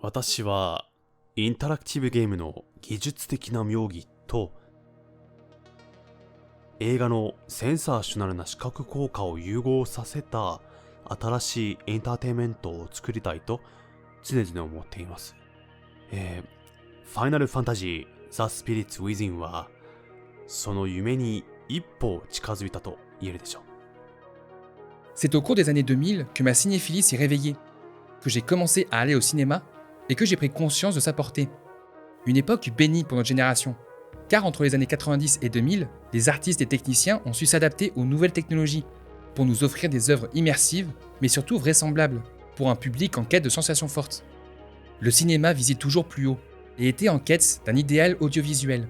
私はインタラクティブゲームの技術的な妙技と映画のセンサーショナルな視覚効果を融合させた新しいエンターテインメントを作りたいと常々思っています。ファイナルファンタジー The Spirits Within はその夢に一歩近づいたと言えるでしょう。C'est au cours des années 2000 que ma cinéphilie s'est réveillée, que j'ai commencé à aller au cinéma et que j'ai pris conscience de sa portée. Une époque bénie pour notre génération, car entre les années 90 et 2000, les artistes et techniciens ont su s'adapter aux nouvelles technologies pour nous offrir des œuvres immersives, mais surtout vraisemblables, pour un public en quête de sensations fortes. Le cinéma visait toujours plus haut et était en quête d'un idéal audiovisuel.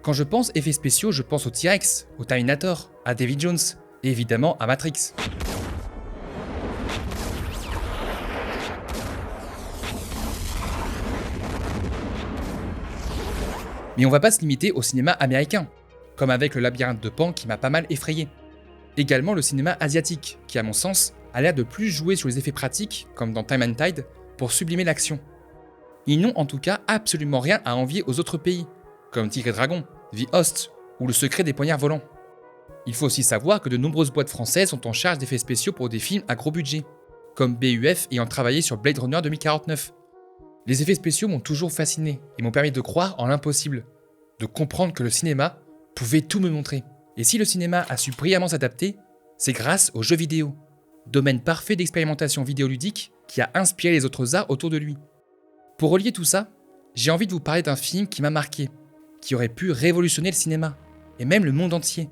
Quand je pense effets spéciaux, je pense au T-Rex, au Terminator, à David Jones et évidemment à Matrix. Mais on va pas se limiter au cinéma américain, comme avec le labyrinthe de Pan qui m'a pas mal effrayé. Également le cinéma asiatique, qui à mon sens a l'air de plus jouer sur les effets pratiques, comme dans Time and Tide, pour sublimer l'action. Ils n'ont en tout cas absolument rien à envier aux autres pays, comme Tigre et Dragon, The Host ou Le Secret des Poignards Volants. Il faut aussi savoir que de nombreuses boîtes françaises sont en charge d'effets spéciaux pour des films à gros budget, comme BUF ayant travaillé sur Blade Runner 2049. Les effets spéciaux m'ont toujours fasciné et m'ont permis de croire en l'impossible, de comprendre que le cinéma pouvait tout me montrer. Et si le cinéma a su brillamment s'adapter, c'est grâce aux jeux vidéo, domaine parfait d'expérimentation vidéoludique qui a inspiré les autres arts autour de lui. Pour relier tout ça, j'ai envie de vous parler d'un film qui m'a marqué, qui aurait pu révolutionner le cinéma, et même le monde entier,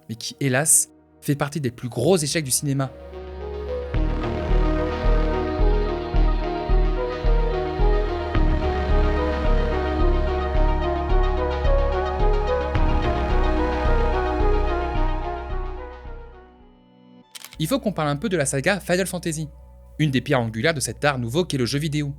mais qui, hélas, fait partie des plus gros échecs du cinéma. Il faut qu'on parle un peu de la saga Final Fantasy, une des pierres angulaires de cet art nouveau qu'est le jeu vidéo.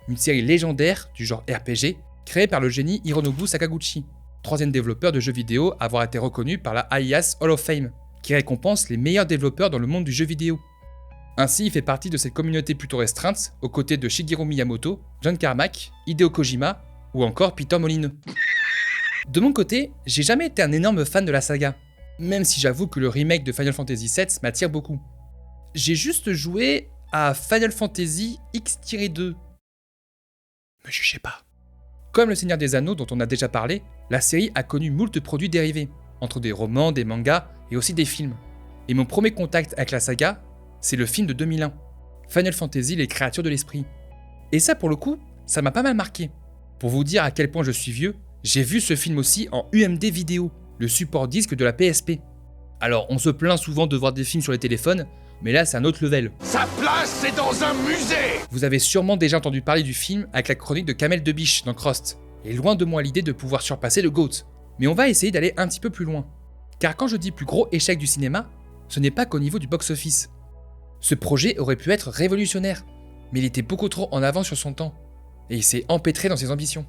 Une série légendaire du genre RPG, créée par le génie Hironobu Sakaguchi, troisième développeur de jeux vidéo à avoir été reconnu par la IAS Hall of Fame, qui récompense les meilleurs développeurs dans le monde du jeu vidéo. Ainsi, il fait partie de cette communauté plutôt restreinte, aux côtés de Shigeru Miyamoto, John Carmack, Hideo Kojima ou encore Peter Molyneux. De mon côté, j'ai jamais été un énorme fan de la saga, même si j'avoue que le remake de Final Fantasy VII m'attire beaucoup. J'ai juste joué à Final Fantasy X-2. Me jugez pas. Comme Le Seigneur des Anneaux dont on a déjà parlé, la série a connu moult produits dérivés, entre des romans, des mangas et aussi des films. Et mon premier contact avec la saga, c'est le film de 2001, Final Fantasy Les Créatures de l'Esprit. Et ça pour le coup, ça m'a pas mal marqué. Pour vous dire à quel point je suis vieux, j'ai vu ce film aussi en UMD vidéo, le support disque de la PSP. Alors on se plaint souvent de voir des films sur les téléphones, mais là c'est un autre level. Sa place, c'est dans un musée! Vous avez sûrement déjà entendu parler du film avec la chronique de Kamel Debiche dans Crost, et loin de moi l'idée de pouvoir surpasser le GOAT. Mais on va essayer d'aller un petit peu plus loin. Car quand je dis plus gros échec du cinéma, ce n'est pas qu'au niveau du box-office. Ce projet aurait pu être révolutionnaire, mais il était beaucoup trop en avance sur son temps, et il s'est empêtré dans ses ambitions.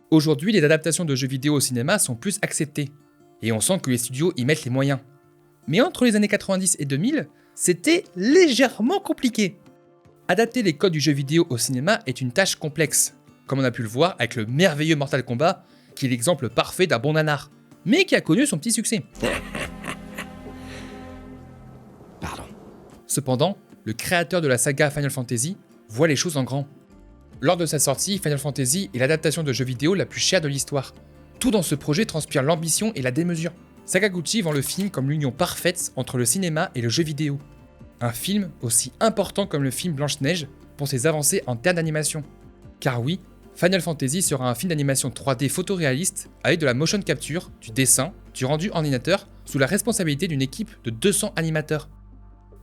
Aujourd'hui, les adaptations de jeux vidéo au cinéma sont plus acceptées, et on sent que les studios y mettent les moyens. Mais entre les années 90 et 2000, c'était légèrement compliqué. Adapter les codes du jeu vidéo au cinéma est une tâche complexe, comme on a pu le voir avec le merveilleux Mortal Kombat, qui est l'exemple parfait d'un bon nanar, mais qui a connu son petit succès. Pardon. Cependant, le créateur de la saga Final Fantasy voit les choses en grand. Lors de sa sortie, Final Fantasy est l'adaptation de jeux vidéo la plus chère de l'histoire. Tout dans ce projet transpire l'ambition et la démesure. Sakaguchi vend le film comme l'union parfaite entre le cinéma et le jeu vidéo. Un film aussi important comme le film Blanche-Neige pour ses avancées en termes d'animation. Car oui, Final Fantasy sera un film d'animation 3D photoréaliste avec de la motion capture, du dessin, du rendu ordinateur sous la responsabilité d'une équipe de 200 animateurs.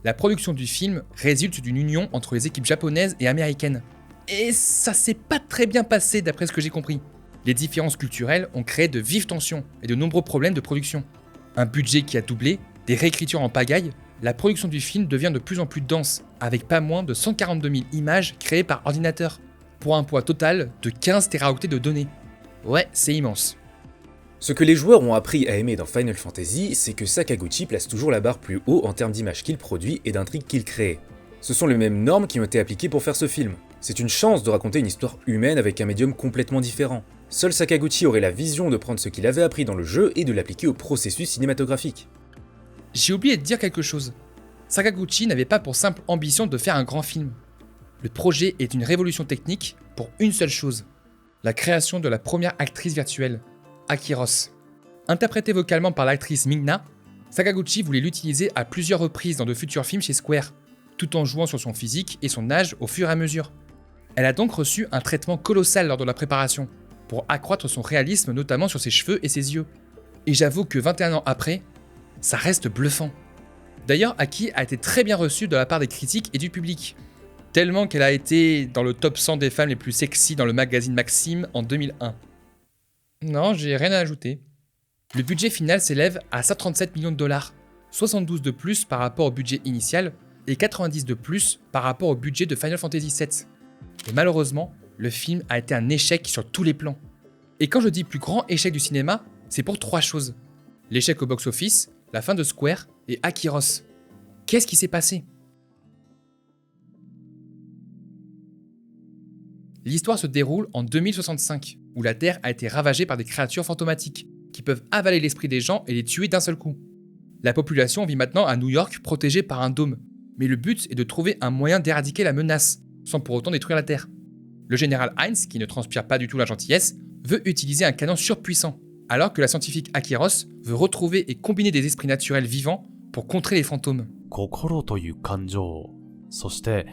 La production du film résulte d'une union entre les équipes japonaises et américaines. Et ça s'est pas très bien passé d'après ce que j'ai compris. Les différences culturelles ont créé de vives tensions et de nombreux problèmes de production. Un budget qui a doublé, des réécritures en pagaille, la production du film devient de plus en plus dense, avec pas moins de 142 000 images créées par ordinateur, pour un poids total de 15 téraoctets de données. Ouais, c'est immense. Ce que les joueurs ont appris à aimer dans Final Fantasy, c'est que Sakaguchi place toujours la barre plus haut en termes d'images qu'il produit et d'intrigues qu'il crée. Ce sont les mêmes normes qui ont été appliquées pour faire ce film. C'est une chance de raconter une histoire humaine avec un médium complètement différent. Seul Sakaguchi aurait la vision de prendre ce qu'il avait appris dans le jeu et de l'appliquer au processus cinématographique. J'ai oublié de dire quelque chose. Sakaguchi n'avait pas pour simple ambition de faire un grand film. Le projet est une révolution technique pour une seule chose. La création de la première actrice virtuelle, Akiros. Interprétée vocalement par l'actrice Mingna, Sakaguchi voulait l'utiliser à plusieurs reprises dans de futurs films chez Square, tout en jouant sur son physique et son âge au fur et à mesure. Elle a donc reçu un traitement colossal lors de la préparation, pour accroître son réalisme notamment sur ses cheveux et ses yeux. Et j'avoue que 21 ans après, ça reste bluffant. D'ailleurs, Aki a été très bien reçue de la part des critiques et du public, tellement qu'elle a été dans le top 100 des femmes les plus sexy dans le magazine Maxim en 2001. Non, j'ai rien à ajouter. Le budget final s'élève à 137 millions de dollars, 72 de plus par rapport au budget initial et 90 de plus par rapport au budget de Final Fantasy VII. Et malheureusement, le film a été un échec sur tous les plans. Et quand je dis plus grand échec du cinéma, c'est pour 3 choses. L'échec au box-office, la fin de Square et Akiros. Qu'est-ce qui s'est passé ? L'histoire se déroule en 2065, où la Terre a été ravagée par des créatures fantomatiques, qui peuvent avaler l'esprit des gens et les tuer d'un seul coup. La population vit maintenant à New York, protégée par un dôme, mais le but est de trouver un moyen d'éradiquer la menace, sans pour autant détruire la Terre. Le général Heinz, qui ne transpire pas du tout la gentillesse, veut utiliser un canon surpuissant, alors que la scientifique Akiros veut retrouver et combiner des esprits naturels vivants pour contrer les fantômes. 心という感情、そして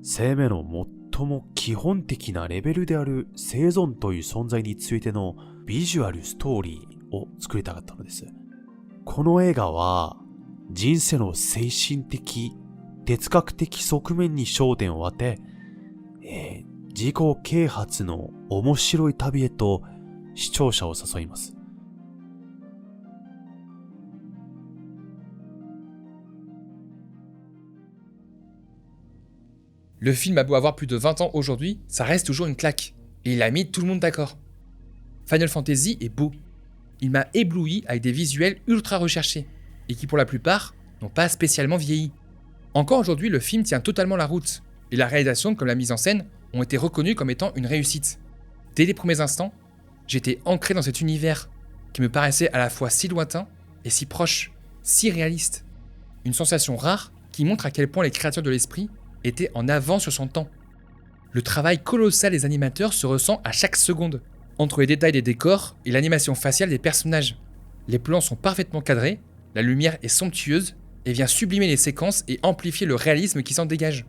生命の最も基本的なレベルである生存という存在についてのビジュアルストーリーを作りたかったのです。この映画は人生の精神的、哲学的側面に焦点を当て、自己啓発の面白い旅へと視聴者を誘います。Le film a beau avoir plus de 20 ans aujourd'hui, ça reste toujours une claque. Et il a mis tout le monde d'accord. Final Fantasy est beau. Il m'a ébloui avec des visuels ultra recherchés, et qui pour la plupart n'ont pas spécialement vieilli. Encore aujourd'hui, le film tient totalement la route, et la réalisation comme la mise en scène ont été reconnues comme étant une réussite. Dès les premiers instants, j'étais ancré dans cet univers, qui me paraissait à la fois si lointain et si proche, si réaliste. Une sensation rare qui montre à quel point les créatures de l'esprit était en avance sur son temps. Le travail colossal des animateurs se ressent à chaque seconde, entre les détails des décors et l'animation faciale des personnages. Les plans sont parfaitement cadrés, la lumière est somptueuse et vient sublimer les séquences et amplifier le réalisme qui s'en dégage.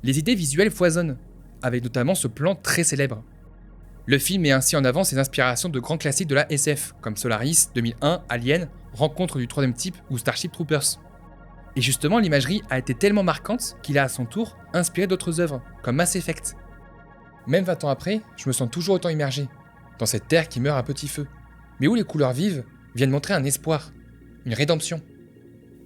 Les idées visuelles foisonnent, avec notamment ce plan très célèbre. Le film met ainsi en avant ses inspirations de grands classiques de la SF, comme Solaris, 2001, Alien, Rencontre du troisième type ou Starship Troopers. Et justement, l'imagerie a été tellement marquante qu'il a à son tour inspiré d'autres œuvres, comme Mass Effect. Même 20 ans après, je me sens toujours autant immergé, dans cette terre qui meurt à petit feu, mais où les couleurs vives viennent montrer un espoir, une rédemption.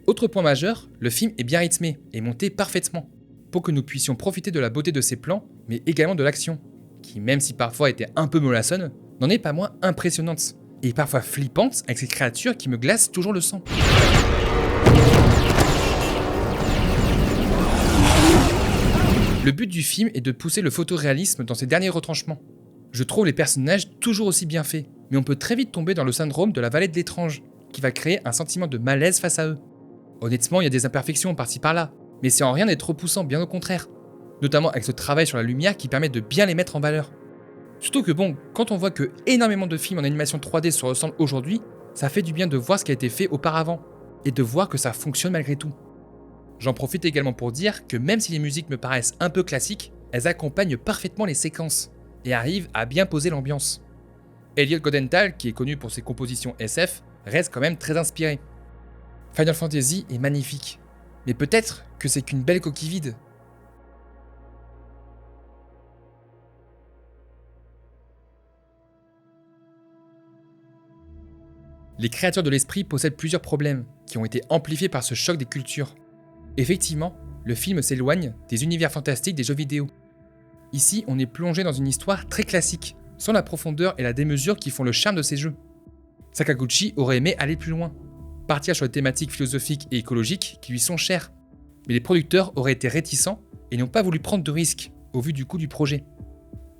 Autre point majeur, le film est bien rythmé et monté parfaitement, pour que nous puissions profiter de la beauté de ses plans, mais également de l'action, qui même si parfois était un peu mollassonne, n'en est pas moins impressionnante, et parfois flippante avec ces créatures qui me glacent toujours le sang. Le but du film est de pousser le photoréalisme dans ses derniers retranchements. Je trouve les personnages toujours aussi bien faits, mais on peut très vite tomber dans le syndrome de la vallée de l'étrange, qui va créer un sentiment de malaise face à eux. Honnêtement, il y a des imperfections par-ci par-là, mais c'est en rien d'être repoussant, bien au contraire. Notamment avec ce travail sur la lumière qui permet de bien les mettre en valeur. Surtout que bon, quand on voit que énormément de films en animation 3D se ressemblent aujourd'hui, ça fait du bien de voir ce qui a été fait auparavant, et de voir que ça fonctionne malgré tout. J'en profite également pour dire que même si les musiques me paraissent un peu classiques, elles accompagnent parfaitement les séquences et arrivent à bien poser l'ambiance. Elliot Goldenthal, qui est connu pour ses compositions SF, reste quand même très inspiré. Final Fantasy est magnifique, mais peut-être que c'est qu'une belle coquille vide. Les créatures de l'esprit possèdent plusieurs problèmes qui ont été amplifiés par ce choc des cultures. Effectivement, le film s'éloigne des univers fantastiques des jeux vidéo. Ici, on est plongé dans une histoire très classique, sans la profondeur et la démesure qui font le charme de ces jeux. Sakaguchi aurait aimé aller plus loin, partir sur les thématiques philosophiques et écologiques qui lui sont chères. Mais les producteurs auraient été réticents et n'ont pas voulu prendre de risques au vu du coût du projet.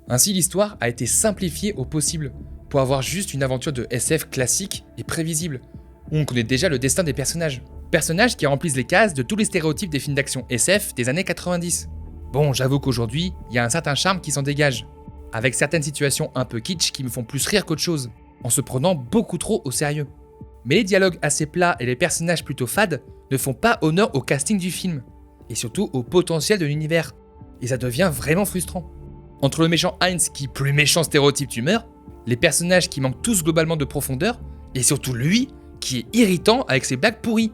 Ainsi, l'histoire a été simplifiée au possible pour avoir juste une aventure de SF classique et prévisible, où on connaît déjà le destin des personnages. Personnages qui remplissent les cases de tous les stéréotypes des films d'action SF des années 90. Bon, j'avoue qu'aujourd'hui, il y a un certain charme qui s'en dégage, avec certaines situations un peu kitsch qui me font plus rire qu'autre chose, en se prenant beaucoup trop au sérieux. Mais les dialogues assez plats et les personnages plutôt fades ne font pas honneur au casting du film, et surtout au potentiel de l'univers, et ça devient vraiment frustrant. Entre le méchant Heinz qui, plus méchant stéréotype tumeur, les personnages qui manquent tous globalement de profondeur, et surtout lui, qui est irritant avec ses blagues pourries.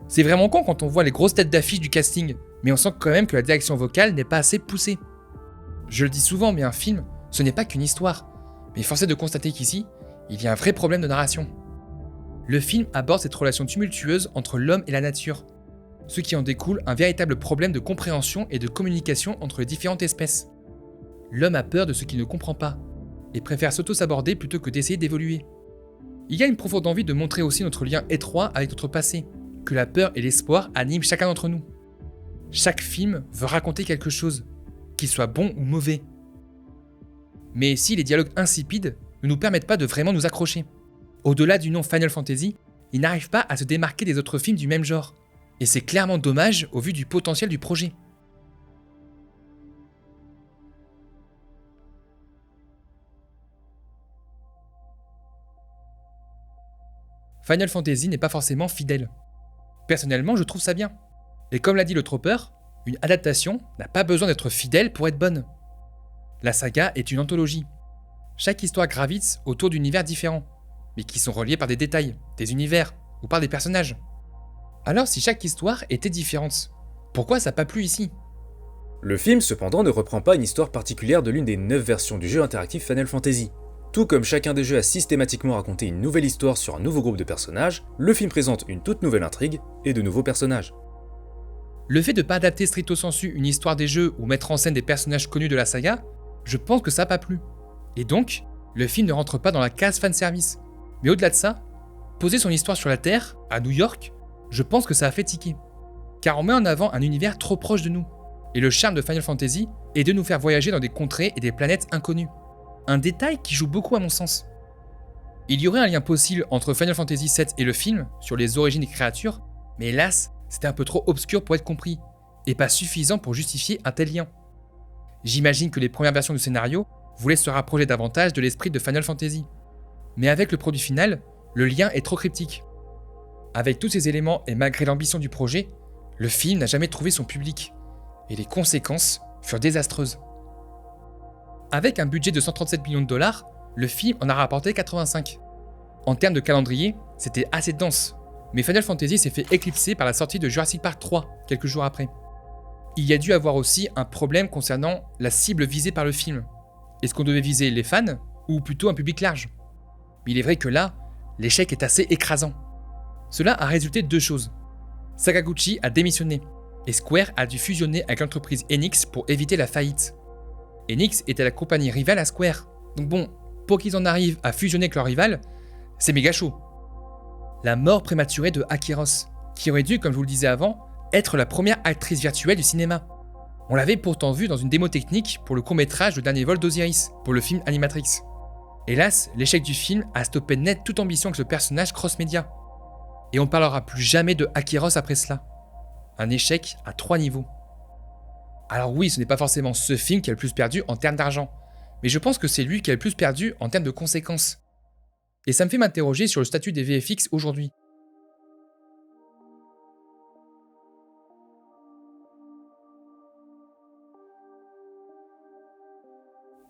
C'est vraiment con quand on voit les grosses têtes d'affiche du casting, mais on sent quand même que la direction vocale n'est pas assez poussée. Je le dis souvent, mais un film, ce n'est pas qu'une histoire. Mais force est de constater qu'ici, il y a un vrai problème de narration. Le film aborde cette relation tumultueuse entre l'homme et la nature, ce qui en découle un véritable problème de compréhension et de communication entre les différentes espèces. L'homme a peur de ce qu'il ne comprend pas, et préfère s'auto-saborder plutôt que d'essayer d'évoluer. Il y a une profonde envie de montrer aussi notre lien étroit avec notre passé, que la peur et l'espoir animent chacun d'entre nous. Chaque film veut raconter quelque chose, qu'il soit bon ou mauvais. Mais si les dialogues insipides ne nous permettent pas de vraiment nous accrocher. Au-delà du nom Final Fantasy, ils n'arrivent pas à se démarquer des autres films du même genre. Et c'est clairement dommage au vu du potentiel du projet. Final Fantasy n'est pas forcément fidèle. Personnellement, je trouve ça bien. Et comme l'a dit le Tropper, une adaptation n'a pas besoin d'être fidèle pour être bonne. La saga est une anthologie. Chaque histoire gravite autour d'univers différents, mais qui sont reliés par des détails, des univers ou par des personnages. Alors si chaque histoire était différente, pourquoi ça n'a pas plu ici ? Le film, cependant, ne reprend pas une histoire particulière de l'une des 9 versions du jeu interactif Final Fantasy. Tout comme chacun des jeux a systématiquement raconté une nouvelle histoire sur un nouveau groupe de personnages, le film présente une toute nouvelle intrigue et de nouveaux personnages. Le fait de ne pas adapter stricto sensu une histoire des jeux ou mettre en scène des personnages connus de la saga, je pense que ça n'a pas plu. Et donc, le film ne rentre pas dans la case fanservice. Mais au-delà de ça, poser son histoire sur la Terre, à New York, je pense que ça a fait tiquer. Car on met en avant un univers trop proche de nous. Et le charme de Final Fantasy est de nous faire voyager dans des contrées et des planètes inconnues. Un détail qui joue beaucoup à mon sens. Il y aurait un lien possible entre Final Fantasy VII et le film, sur les origines des créatures, mais hélas, c'était un peu trop obscur pour être compris, et pas suffisant pour justifier un tel lien. J'imagine que les premières versions du scénario voulaient se rapprocher davantage de l'esprit de Final Fantasy. Mais avec le produit final, le lien est trop cryptique. Avec tous ces éléments et malgré l'ambition du projet, le film n'a jamais trouvé son public, et les conséquences furent désastreuses. Avec un budget de 137 millions de dollars, le film en a rapporté 85. En termes de calendrier, c'était assez dense, mais Final Fantasy s'est fait éclipser par la sortie de Jurassic Park 3, quelques jours après. Il y a dû avoir aussi un problème concernant la cible visée par le film. Est-ce qu'on devait viser les fans, ou plutôt un public large ? Mais il est vrai que là, l'échec est assez écrasant. Cela a résulté de deux choses. Sakaguchi a démissionné, et Square a dû fusionner avec l'entreprise Enix pour éviter la faillite. Enix était la compagnie rivale à Square, donc bon, pour qu'ils en arrivent à fusionner avec leur rival, c'est méga chaud. La mort prématurée de Akyros, qui aurait dû, comme je vous le disais avant, être la première actrice virtuelle du cinéma. On l'avait pourtant vue dans une démo technique pour le court-métrage Le Dernier Vol d'Osiris, pour le film Animatrix. Hélas, l'échec du film a stoppé net toute ambition avec ce personnage cross-média. Et on ne parlera plus jamais de Akyros après cela. Un échec à 3 niveaux. Alors oui, ce n'est pas forcément ce film qui a le plus perdu en termes d'argent, mais je pense que c'est lui qui a le plus perdu en termes de conséquences. Et ça me fait m'interroger sur le statut des VFX aujourd'hui.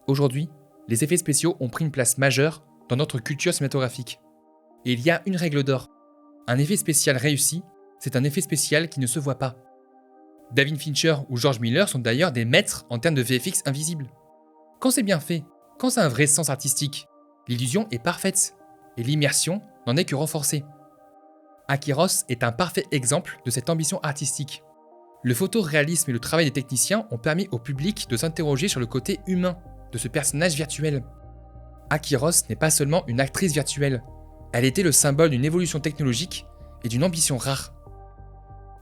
Aujourd'hui, les effets spéciaux ont pris une place majeure dans notre culture cinématographique. Et il y a une règle d'or. Un effet spécial réussi, c'est un effet spécial qui ne se voit pas. David Fincher ou George Miller sont d'ailleurs des maîtres en termes de VFX invisibles. Quand c'est bien fait, quand c'est un vrai sens artistique, l'illusion est parfaite, et l'immersion n'en est que renforcée. Akyros est un parfait exemple de cette ambition artistique. Le photoréalisme et le travail des techniciens ont permis au public de s'interroger sur le côté humain de ce personnage virtuel. Akyros n'est pas seulement une actrice virtuelle, elle était le symbole d'une évolution technologique et d'une ambition rare.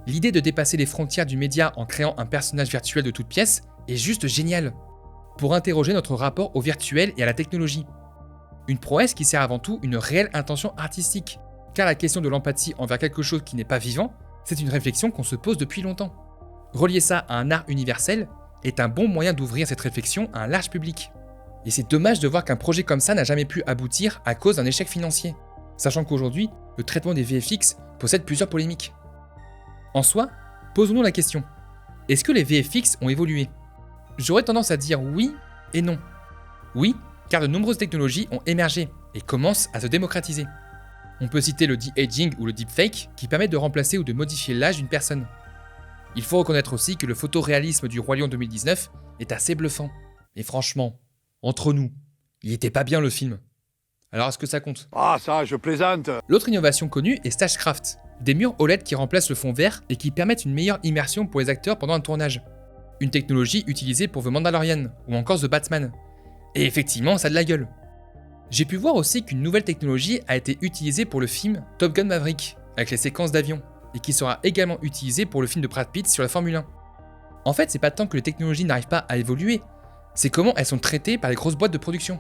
L'idée de dépasser les frontières du média en créant un personnage virtuel de toute pièce est juste géniale, pour interroger notre rapport au virtuel et à la technologie. Une prouesse qui sert avant tout une réelle intention artistique, car la question de l'empathie envers quelque chose qui n'est pas vivant, c'est une réflexion qu'on se pose depuis longtemps. Relier ça à un art universel est un bon moyen d'ouvrir cette réflexion à un large public. Et c'est dommage de voir qu'un projet comme ça n'a jamais pu aboutir à cause d'un échec financier, sachant qu'aujourd'hui, le traitement des VFX possède plusieurs polémiques. En soi, posons-nous la question. Est-ce que les VFX ont évolué ? J'aurais tendance à dire oui et non. Oui, car de nombreuses technologies ont émergé et commencent à se démocratiser. On peut citer le de-aging ou le deepfake qui permettent de remplacer ou de modifier l'âge d'une personne. Il faut reconnaître aussi que le photoréalisme du Roi Lion 2019 est assez bluffant. Et franchement, entre nous, il était pas bien le film. Alors est-ce que ça compte ? Ah, ça, je plaisante. L'autre innovation connue est Stagecraft, des murs OLED qui remplacent le fond vert et qui permettent une meilleure immersion pour les acteurs pendant un tournage. Une technologie utilisée pour The Mandalorian ou encore The Batman. Et effectivement, ça a de la gueule. J'ai pu voir aussi qu'une nouvelle technologie a été utilisée pour le film Top Gun Maverick, avec les séquences d'avion, et qui sera également utilisée pour le film de Brad Pitt sur la Formule 1. En fait, c'est pas tant que les technologies n'arrivent pas à évoluer, c'est comment elles sont traitées par les grosses boîtes de production.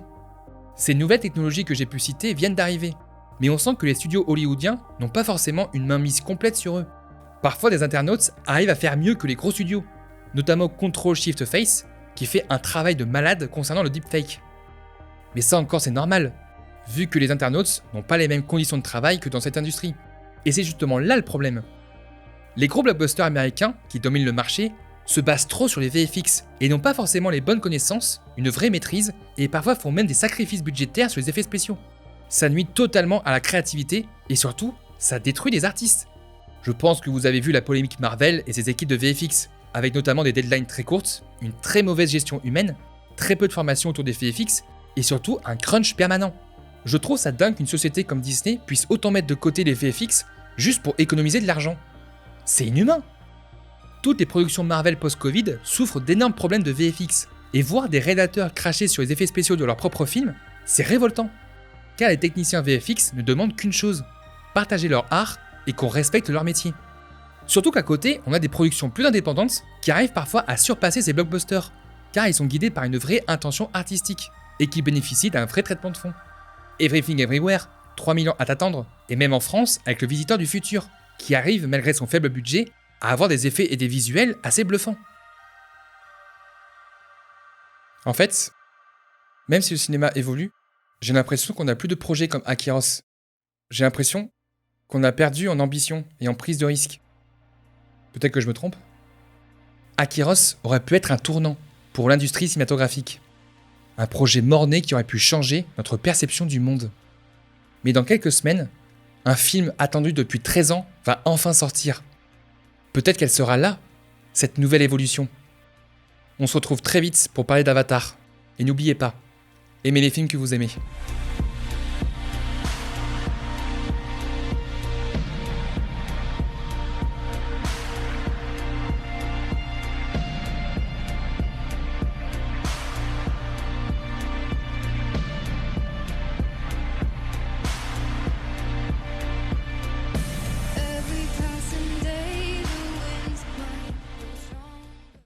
Ces nouvelles technologies que j'ai pu citer viennent d'arriver, mais on sent que les studios hollywoodiens n'ont pas forcément une mainmise complète sur eux. Parfois, des internautes arrivent à faire mieux que les gros studios, notamment Control Shift Face, qui fait un travail de malade concernant le deepfake. Mais ça encore c'est normal, vu que les internautes n'ont pas les mêmes conditions de travail que dans cette industrie. Et c'est justement là le problème. Les gros blockbusters américains, qui dominent le marché, se basent trop sur les VFX et n'ont pas forcément les bonnes connaissances, une vraie maîtrise, et parfois font même des sacrifices budgétaires sur les effets spéciaux. Ça nuit totalement à la créativité, et surtout, ça détruit des artistes. Je pense que vous avez vu la polémique Marvel et ses équipes de VFX, avec notamment des deadlines très courtes, une très mauvaise gestion humaine, très peu de formation autour des VFX, et surtout un crunch permanent. Je trouve ça dingue qu'une société comme Disney puisse autant mettre de côté les VFX juste pour économiser de l'argent. C'est inhumain. Toutes les productions Marvel post-Covid souffrent d'énormes problèmes de VFX, et voir des réalisateurs cracher sur les effets spéciaux de leurs propres films, c'est révoltant. Car les techniciens VFX ne demandent qu'une chose, partager leur art et qu'on respecte leur métier. Surtout qu'à côté, on a des productions plus indépendantes qui arrivent parfois à surpasser ces blockbusters, car ils sont guidés par une vraie intention artistique, et qui bénéficient d'un vrai traitement de fond. Everything Everywhere, 3000 ans à t'attendre, et même en France avec le Visiteur du Futur, qui arrive malgré son faible budget à avoir des effets et des visuels assez bluffants. En fait, même si le cinéma évolue, j'ai l'impression qu'on n'a plus de projets comme Akyros. J'ai l'impression qu'on a perdu en ambition et en prise de risque. Peut-être que je me trompe. Akyros aurait pu être un tournant pour l'industrie cinématographique. Un projet mort-né qui aurait pu changer notre perception du monde. Mais dans quelques semaines, un film attendu depuis 13 ans va enfin sortir. Peut-être qu'elle sera là, cette nouvelle évolution. On se retrouve très vite pour parler d'Avatar. Et n'oubliez pas, aimez les films que vous aimez.